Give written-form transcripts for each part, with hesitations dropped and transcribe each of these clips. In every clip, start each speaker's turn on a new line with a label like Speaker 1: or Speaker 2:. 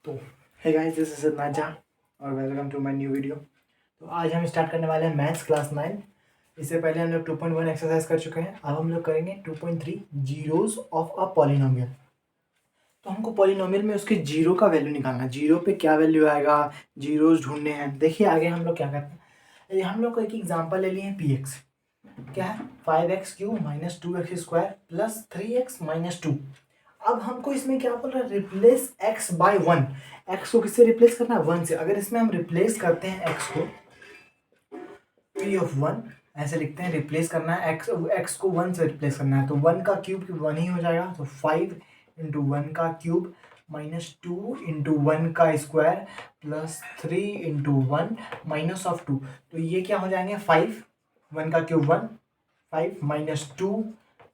Speaker 1: तो hey guys, this is Naza और welcome to my new video. तो आज हम स्टार्ट करने वाले हैं मैथ्स क्लास 9। इससे पहले हम लोग 2.1 एक्सरसाइज कर चुके हैं। अब हम लोग करेंगे 2.3 जीरोस ऑफ अ पॉलिनोमियल। तो हमको पॉलिनोमियल में उसके जीरो का वैल्यू निकालना है। जीरो पे क्या वैल्यू आएगा, जीरोस ढूंढने हैं। देखिए आगे हम लोग क्या करते हैं। ये हम लोग को एक एग्जाम्पल ले लिए हैं। पी एक्स क्या है, 5x³ minus 2x² plus 3x-2। अब हमको इसमें क्या बोल रहा है, रिप्लेस x बाय 1। x को किससे रिप्लेस करना है, 1 से। अगर इसमें हम रिप्लेस करते हैं x को, p ऑफ 1 ऐसे लिखते हैं। रिप्लेस करना है x को 1 से रिप्लेस करना है, तो 1 का क्यूब 1 ही हो जाएगा। तो 5 इंटू 1 का क्यूब माइनस 2 इंटू 1 का square plus 3 into 1 minus of 2। तो ये क्या हो जाएंगे, 5, 1 का क्यूब 1, 5 माइनस 2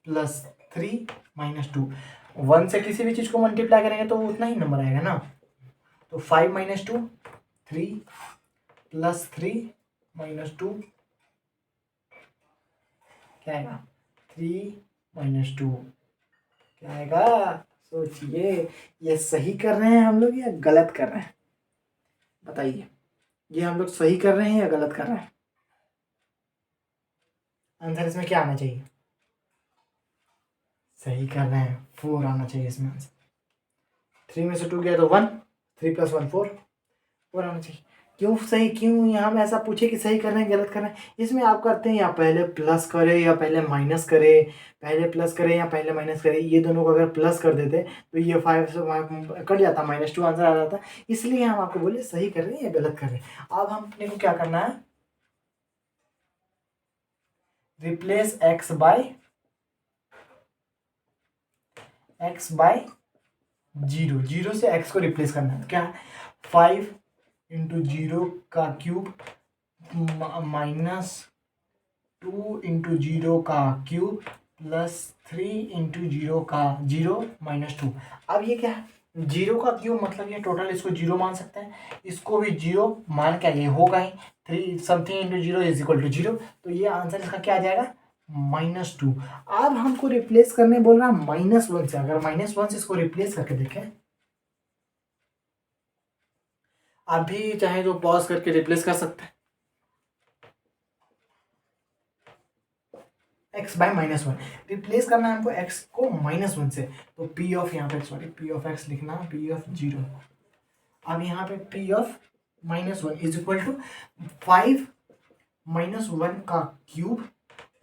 Speaker 1: प्लस 3 माइनस 2। 1 से किसी भी चीज़ को मल्टीप्लाई करेंगे तो उतना ही नंबर आएगा ना। तो 5 माइनस 2 3 प्लस 3 माइनस 2 क्या आएगा, 3 माइनस 2 क्या आएगा। सोचिए, ये सही कर रहे हैं हम लोग या गलत कर रहे हैं, बताइए। ये हम लोग सही कर रहे हैं या गलत कर रहे हैं। आंसर इसमें क्या आना चाहिए, सही कर रहे हैं। 4 आना चाहिए इसमें आंसर। 3 में से 2 गया तो 1, 3 प्लस 1 4 आना चाहिए। क्यों सही, क्यों यहाँ में ऐसा पूछे कि सही कर रहे हैं गलत कर रहे हैं। इसमें आप करते हैं या पहले प्लस करें या पहले माइनस करें, पहले प्लस करें या पहले माइनस करें। ये दोनों को अगर प्लस कर देते तो ये 5 से 5 कट जाता, -2 आंसर आ जाता। इसलिए हम आपको बोले सही कर रहे हैं या गलत कर रहे हैं। अब हम अपने को क्या करना है, रिप्लेस x बाय 0। 0 से x को रिप्लेस करना है। क्या है, 5 इंटू 0 का क्यूब माइनस 2 इंटू 0 का क्यूब प्लस 3 इंटू 0 का 0 माइनस 2। अब ये क्या है, 0 का क्यूब मतलब ये टोटल, इसको 0 मान सकते हैं, इसको भी 0 मान के ये होगा ही। 3 something into 0 is equal to 0। तो ये आंसर इसका क्या आ जाएगा, -2। अब हमको रिप्लेस करने बोल रहा है -1 से। अगर -1 से इसको रिप्लेस करके देखें, आप भी चाहे तो पॉज करके रिप्लेस कर सकते हैं। x बाय -1 रिप्लेस करना है हमको x को -1 से। तो p ऑफ, यहाँ पे सॉरी, p ऑफ x लिखना, p ऑफ 0। अब यहाँ पे p of -1 is equal to 5 -1 का क्यूब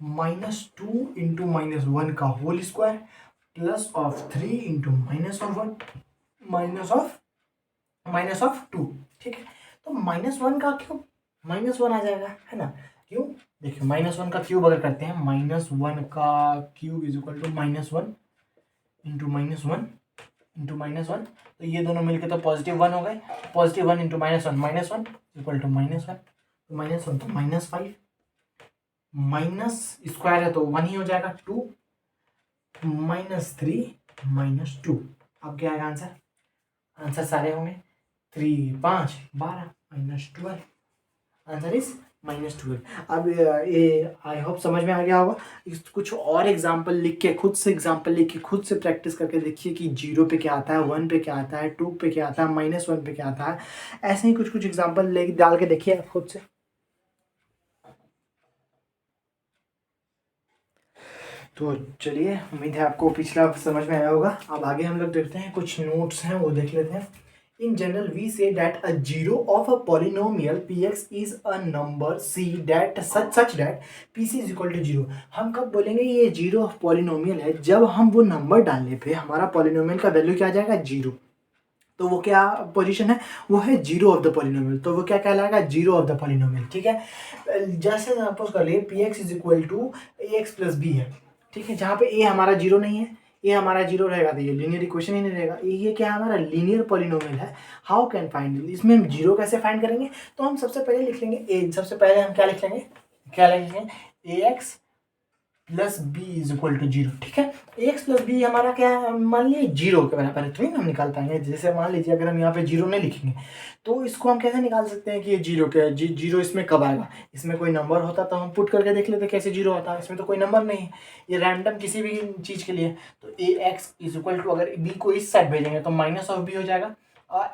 Speaker 1: -2 इंटू -1 का whole square plus of 3 into -1 minus of 2। ठीक है, तो -1 का क्यूब -1 आ जाएगा, है ना। क्यों, देखिए -1 का क्यूब अगर करते हैं, -1 का cube is equal to -1 into -1 तो ये दोनों मिलके तो +1 हो गए। +1 इंटू -1 इक्वल टू -1, तो -1 तो -5, माइनस स्क्वायर है तो 1 ही हो जाएगा, 2 -3 -2। अब क्या आएगा आंसर, आंसर सारे होंगे 3 5 12 -12। Answer is -12। अब ये आई होप समझ में आ गया होगा। कुछ और एग्जाम्पल लिख के, खुद से एग्जाम्पल लिख के, खुद से प्रैक्टिस करके देखिए कि 0 पे क्या आता है, 1 पे क्या आता है, 2 पे क्या आता है, -1 पे क्या आता है। ऐसे ही कुछ एग्जाम्पल ले डाल के देखिए खुद से। तो चलिए, उम्मीद है आपको पिछला समझ में आया होगा। अब आगे हम लोग देखते हैं, कुछ नोट्स हैं वो देख लेते हैं। In general, we say that a zero of a polynomial px is a number c that such that pc is equal to 0। हम कब बोलेंगे ये जीरो ऑफ पॉलिनोमियल है, जब हम वो नंबर डालने पे हमारा पॉलिनोमियल का वैल्यू क्या आ जाएगा, 0। तो वो क्या पोजीशन है, वो है जीरो ऑफ द पॉलिनोमियल। तो वो क्या कहलाएगा, जीरो ऑफ द पॉलिनोमियल। ठीक है, जैसे सपोज कर लिए P X is equal to A x plus B है। ठीक है, जहाँ पे ए हमारा जीरो नहीं है, ये हमारा जीरो रहेगा तो ये लीनियर इक्वेशन ही नहीं रहेगा। ये क्या हमारा लीनियर पॉलिनोमियल है। हाउ कैन फाइंड, इसमें हम जीरो कैसे फाइंड करेंगे। तो हम सबसे पहले लिख लेंगे ए, सबसे पहले हम क्या लिख लेंगे, A x plus B is equal to 0। ठीक है, ए एक्स प्लस बी हमारा क्या है, मान लीजिए 0 के बराबर है, तो ही हम निकाल पाएंगे। जैसे मान लीजिए अगर हम यहाँ पे 0 नहीं लिखेंगे तो इसको हम कैसे निकाल सकते हैं कि ये 0 क्या है। 0 इसमें कब आएगा, इसमें कोई नंबर होता तो हम पुट करके देख लेते कैसे 0 होता है। इसमें तो कोई नंबर नहीं है, ये रैंडम किसी भी चीज़ के लिए। तो ए एक्स इज इक्वल टू, अगर बी को इस साइड भेजेंगे तो माइनस ऑफ बी हो जाएगा,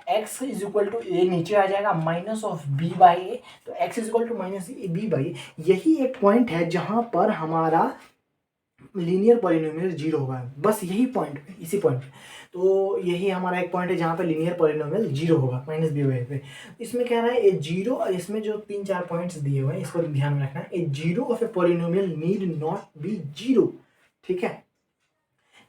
Speaker 1: x is equal to A नीचे आ जाएगा minus of B by A, तो x is equal to minus A B by A. यही एक पॉइंट है जहाँ पर हमारा लीनियर पॉलिनोमियल जीरो होगा, बस यही पॉइंट पे, इसी पॉइंट पे। तो यही हमारा एक पॉइंट है जहाँ पे लीनियर पॉलिनोमियल जीरो होगा माइनस बी बाई पे। इसमें कह रहा है ए जीरो, इसमें जो 3-4 पॉइंट्स दिए हुए हैं इसको ध्यान में रखना है। A zero of a polynomial need not be zero, ठीक है।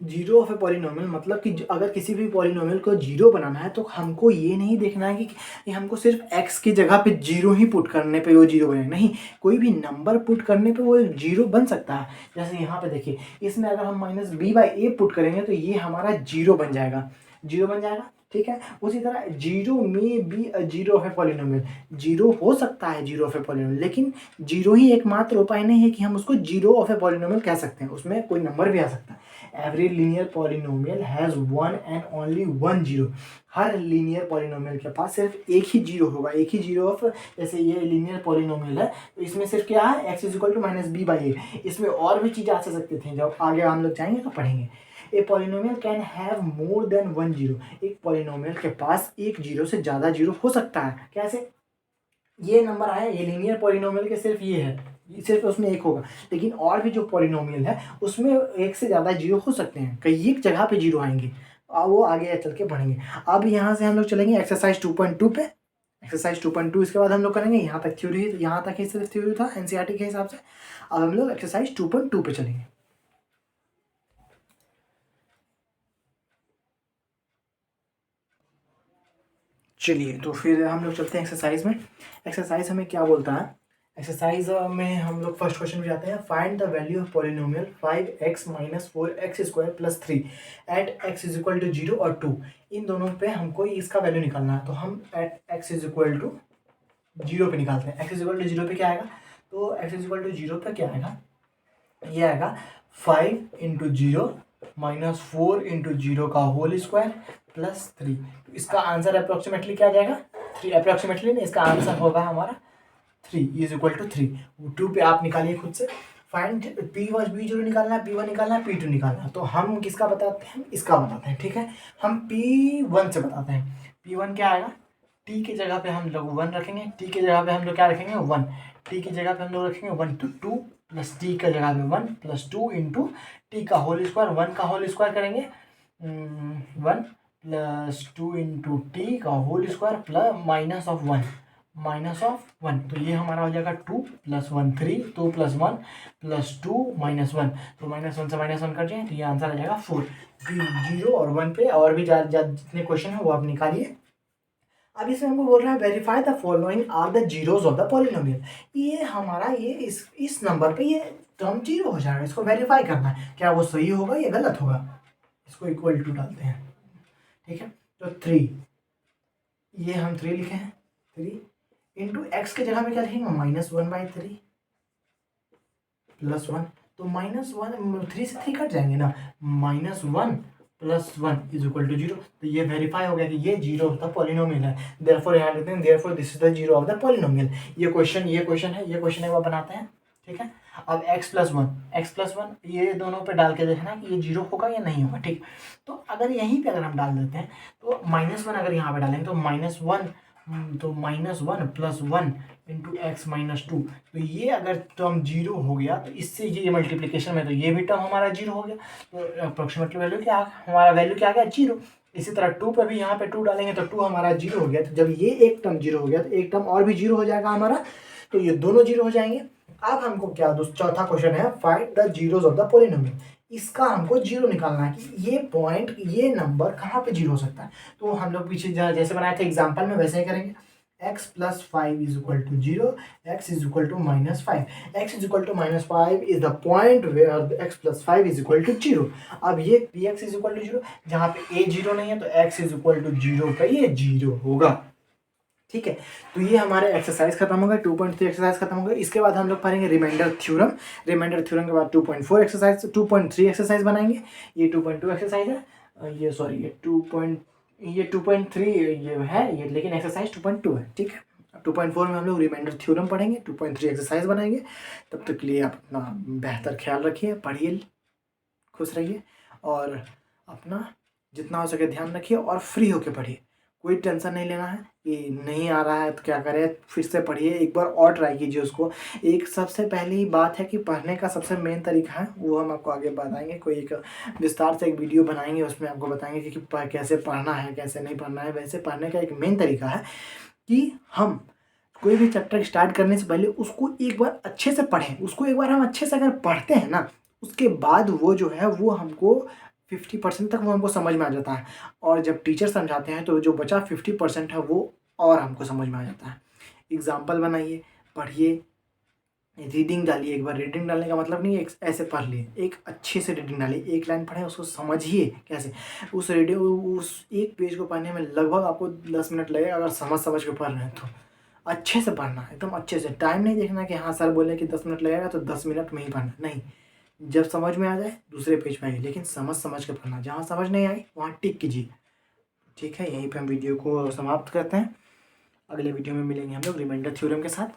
Speaker 1: जीरो ऑफ ए पॉलिनोमियल मतलब कि अगर किसी भी पॉलिनोमियल को जीरो बनाना है तो हमको ये नहीं देखना है कि हमको सिर्फ एक्स की जगह पे जीरो ही पुट करने पे वो जीरो बनेगा, नहीं, कोई भी नंबर पुट करने पे वो जीरो बन सकता है। जैसे यहाँ पे देखिए, इसमें अगर हम minus B by A put करेंगे तो ये हमारा जीरो बन जाएगा, जीरो बन जाएगा, ठीक है। उसी तरह जीरो में बी zero of a polynomial, zero हो सकता है जीरो ऑफ ए पॉलिनोमियल, लेकिन जीरो ही एकमात्र उपाय नहीं है कि हम उसको जीरो ऑफ ए पॉलिनोमियल कह सकते हैं, उसमें कोई नंबर भी आ सकता है। Every linear polynomial has one and only one zero. Her linear polynomial के पास सिर्फ एक ही जीरो होगा, एक ही जीरो ऑफ, जैसे ये लीनियर पॉलिनोमियल है तो इसमें सिर्फ क्या है, x is equal to minus B by A. इसमें और भी चीज़ें आ सकती थी, जब आगे हम लोग जाएंगे तो पढ़ेंगे। A polynomial can have more than one zero. एक पॉलिनोमियल के पास एक जीरो से ज़्यादा जीरो हो सकता है। कैसे? ये नंबर आया, ये लीनियर पॉलिनोमियल के सिर्फ ये है, सिर्फ उसमें एक होगा, लेकिन और भी जो पॉलिनोमियल है उसमें एक से ज़्यादा जीरो हो सकते हैं, कई एक जगह पे जीरो आएंगे, वो आगे चल के बढ़ेंगे। अब यहाँ से हम लोग चलेंगे एक्सरसाइज 2.2 पे। एक्सरसाइज 2.2 इसके बाद हम लोग करेंगे, यहाँ तक थ्योरी, यहाँ तक ही सिर्फ थ्योरी था एनसीईआरटी के हिसाब से। अब हम लोग एक्सरसाइज 2.2 पे चलेंगे। चलिए तो फिर हम लोग चलते हैं एक्सरसाइज में। एक्सरसाइज हमें क्या बोलता है, एक्सरसाइज में हम लोग फर्स्ट क्वेश्चन पे जाते हैं। Find the value of polynomial 5x minus 4x square plus 3 at x is equal to 0 और 2। इन दोनों पे हमको इसका वैल्यू निकालना है, तो हम at x is equal to 0 पे निकालते हैं। x इज इक्वल टू 0 पे क्या आएगा, तो x इज इक्वल टू 0 पे क्या आएगा, ये आएगा 5 इंटू 0 माइनस 4 इंटू 0 का होल स्क्वायर प्लस 3। तो इसका आंसर अप्रोक्सीमेटली क्या आ जाएगा, 3। अप्रोक्सीमेटली नहीं, इसका आंसर होगा हमारा 3 इज इक्वल टू 3। 2 पे आप निकालिए खुद से। फाइंड P0 निकालना है, P1 निकालना है, P2 निकालना है। तो हम किसका बताते हैं, इसका बताते हैं, ठीक है। हम P1 से बताते हैं। P1 क्या आएगा, T की जगह पे हम लोग 1 रखेंगे, T की जगह पे हम लोग क्या रखेंगे 1, T की जगह पे हम लोग रखेंगे 1 तो 2 प्लस T का जगह पे 1 प्लस 2 इंटू T का होल स्क्वायर, 1 का होल स्क्वायर करेंगे 1 प्लस 2 इंटू टी का whole square plus minus of 1, minus of 1। तो ये हमारा हो जाएगा 2 प्लस 1 3, 2 प्लस 1 प्लस 2 माइनस 1। तो माइनस 1 से माइनस 1 कट जाए तो ये आंसर आ जाएगा 4। 0 और 1 पे और भी जितने क्वेश्चन है वो आप निकालिए। अब इसमें हमको बोल रहा है verify the following are the zeros of the polynomial. ये हमारा ये इस नंबर पे ये टर्म जीरो हो जाएगा, इसको वेरीफाई करना है क्या वो सही होगा या गलत होगा। इसको इक्वल टू डालते हैं, ठीक है। तो 3, ये हम 3 लिखे हैं, 3 इंटू एक्स के जगह पे क्या लिखेंगे -1/3 प्लस 1। तो -1 3 से 3 कट जाएंगे ना, -1 प्लस 1 इज इक्वल टू 0। तो ये वेरीफाई हो गया कि ये जीरो ऑफ द पॉलिनोमियल है। देयरफॉर यहाँ लिखते हैं therefore this is the zero of the polynomial. ये क्वेश्चन है, ये क्वेश्चन एक बार बनाते हैं, ठीक है। अब x प्लस वन ये दोनों पे डाल के देखना कि ये जीरो होगा या नहीं होगा, ठीक। तो अगर यहीं पे अगर हम डाल देते हैं तो -1 अगर यहाँ पे डालेंगे तो -1 तो -1 प्लस 1 इंटू एक्स माइनस 2। तो ये अगर टर्म जीरो हो गया तो इससे ये मल्टीप्लिकेशन में तो ये भी टर्म हमारा जीरो हो गया। तो अप्रोक्सीमेटली वैल्यू क्या, हमारा वैल्यू क्या आ गया, जीरो। इसी तरह 2 पे भी यहाँ पे 2 डालेंगे तो 2 हमारा जीरो हो गया। तो जब ये एक टर्म जीरो हो गया तो एक टर्म और भी जीरो हो जाएगा हमारा, तो ये दोनों जीरो हो जाएंगे। अब हमको क्या, चौथा क्वेश्चन है find the zeros of the polynomial. इसका हमको जीरो निकालना है कि ये पॉइंट, ये नंबर कहाँ पे जीरो हो सकता है। तो हम लोग पीछे जैसे बनाए थे एग्जाम्पल में वैसे ही करेंगे। x plus 5 is equal to 0, x is equal to -5। x is equal to -5 is the point where x plus 5 is equal to 0। अब ये px इज इक्वल टू 0, जहाँ पे a 0 नहीं है तो x इज इक्वल टू 0 पे ये 0 होगा, ठीक है। तो ये हमारे एक्सरसाइज खत्म हो गए, 2.3 एक्सरसाइज खत्म हो गए। इसके बाद हम लोग पढ़ेंगे रिमाइंडर थ्योरम। रिमाइंडर थ्योरम के बाद 2.4 एक्सरसाइज, 2.3 एक्सरसाइज बनाएंगे। ये 2.2 एक्सरसाइज है, ये सॉरी ये 2.3 ये है ये, लेकिन एक्सरसाइज 2.2 है, ठीक है। 2.4 में हम लोग रिमाइंडर थ्योरम पढ़ेंगे, 2.3 एक्सरसाइज बनाएंगे। तब तक के लिए आप अपना बेहतर ख्याल रखिए, पढ़िए, खुश रहिए और अपना जितना हो सके ध्यान रखिए और फ्री होके पढ़िए। कोई टेंशन नहीं लेना है कि नहीं आ रहा है तो क्या करें, फिर से पढ़िए, एक बार और ट्राई कीजिए उसको। एक सबसे पहली बात है कि पढ़ने का सबसे मेन तरीका है वो हम आपको आगे बताएंगे, कोई एक विस्तार से एक वीडियो बनाएंगे, उसमें आपको बताएंगे कि कैसे पढ़ना है कैसे नहीं पढ़ना है। वैसे पढ़ने का एक मेन तरीका है कि हम कोई भी चैप्टर स्टार्ट करने से पहले उसको एक बार अच्छे से पढ़ें। उसको एक बार हम अच्छे से अगर पढ़ते हैं ना, उसके बाद वो जो है वो हमको 50% तक वो हमको समझ में आ जाता है। और जब टीचर समझाते हैं तो जो बचा 50% है वो और हमको समझ में आ जाता है। एग्जाम्पल बनाइए, पढ़िए, रीडिंग डालिए। एक बार रीडिंग डालने का मतलब नहीं है ऐसे पढ़ लिए, एक अच्छे से रीडिंग डालिए, एक लाइन पढ़ें उसको समझिए कैसे। उस रीडिंग उस एक पेज को पढ़ने में लगभग आपको 10 मिनट लगेगा अगर समझ के पढ़ रहे हैं तो। अच्छे से पढ़ना है, एकदम अच्छे से। टाइम नहीं देखना कि हाँ सर बोले कि 10 मिनट लगेगा तो 10 मिनट में ही पढ़ना, नहीं। जब समझ में आ जाए दूसरे पेज पे आइए, लेकिन समझ के पढ़ना। जहाँ समझ नहीं आई वहाँ टिक कीजिए। ठीक है, यहीं पे हम वीडियो को समाप्त करते हैं। अगले वीडियो में मिलेंगे हम लोग रिमाइंडर थ्योरम के साथ।